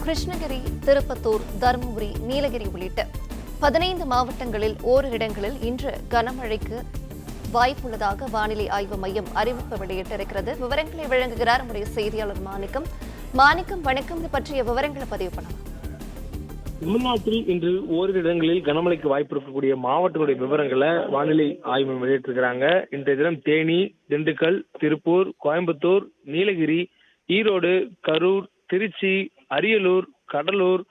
கிருஷ்ணகிரி, திருப்பத்தூர், தருமபுரி, நீலகிரி உள்ளிட்ட 15 மாவட்டங்களில் ஓரிரு இடங்களில் இன்று கனமழைக்கு வாய்ப்புள்ளதாக வானிலை ஆய்வு மையம் அறிவிப்பு வெளியிட்டிருக்கிறது. விவரங்களை வழங்குகிறார் நம்முடைய செய்தியாளர் மாணிக்கம். வணக்கம். இது பற்றிய விவரங்களை பதிவு பண்ணலாம். தமிழ்நாட்டில் இன்று ஓரிரு இடங்களில் கனமழைக்கு வாய்ப்பு இருக்கக்கூடிய மாவட்டங்களுடைய விவரங்களை வானிலை ஆய்வு வெளியிட்டிருக்கிறாங்க. இன்றைய தினம் தேனி, திண்டுக்கல், திருப்பூர், கோயம்புத்தூர், நீலகிரி, ஈரோடு, கரூர், திருச்சி, அரியலூர், கடலூர்,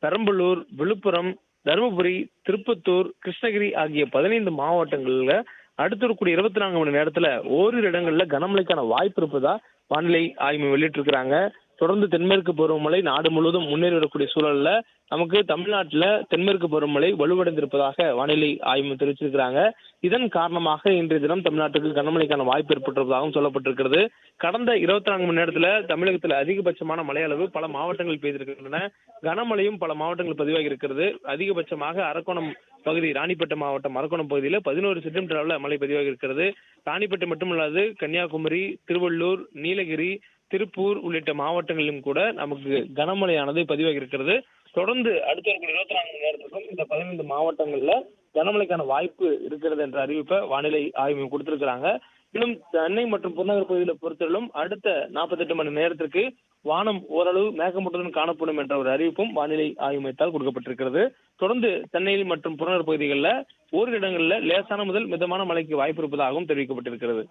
பெரம்பலூர், விழுப்புரம், தருமபுரி, திருப்பத்தூர், கிருஷ்ணகிரி ஆகிய 15 மாவட்டங்கள்ல அடுத்து இருக்கக்கூடிய 24 மணி நேரத்துல ஓரிரு இடங்கள்ல கனமழைக்கான வாய்ப்பு இருப்பதா வானிலை ஆய்வு வெளியிட்டிருக்கிறாங்க. தொடர்ந்து தென்மேற்கு பருவமழை நாடு முழுவதும் முன்னேறி வரக்கூடிய சூழல்ல நமக்கு தமிழ்நாட்டில் தென்மேற்கு பருவமழை வலுவடைந்திருப்பதாக வானிலை ஆய்வு தெரிவிச்சிருக்கிறாங்க. இதன் காரணமாக இன்றைய தினம் தமிழ்நாட்டுக்கு கனமழைக்கான வாய்ப்பு ஏற்பட்டிருப்பதாகவும் சொல்லப்பட்டிருக்கிறது. கடந்த 24 மணி நேரத்தில் தமிழகத்தில் அதிகபட்சமான மழை அளவு பல மாவட்டங்களில் பெய்திருக்கின்றன. கனமழையும் பல மாவட்டங்களில் பதிவாகி இருக்கிறது. அதிகபட்சமாக அரக்கோணம் பகுதி, ராணிப்பேட்டை மாவட்டம் அரக்கோணம் பகுதியில் 11 சென்டிமீட்டர் அளவில் மழை பதிவாகி இருக்கிறது. ராணிப்பேட்டை மட்டுமல்லாது கன்னியாகுமரி, திருவள்ளூர், நீலகிரி, திருப்பூர் உள்ளிட்ட மாவட்டங்களிலும் கூட நமக்கு கனமழையானது பதிவாகி இருக்கிறது. தொடர்ந்து அடுத்த 24 மணி நேரத்துக்கும் இந்த 15 மாவட்டங்கள்ல கனமழைக்கான வாய்ப்பு இருக்கிறது என்ற அறிவிப்பை வானிலை ஆய்வு கொடுத்திருக்கிறாங்க. இன்னும் சென்னை மற்றும் புறநகர் பகுதியில் பொறுத்தவரையிலும் அடுத்த 48 மணி நேரத்திற்கு வானம் ஓரளவு மேகமூட்டத்துடன் காணப்படும் என்ற ஒரு அறிவிப்பும் வானிலை ஆய்வு மையத்தால் கொடுக்கப்பட்டிருக்கிறது. தொடர்ந்து சென்னையில் மற்றும் புறநகர் பகுதிகளில் ஓரிரு இடங்களில் லேசான முதல் மிதமான மழைக்கு வாய்ப்பு இருப்பதாகவும் தெரிவிக்கப்பட்டிருக்கிறது.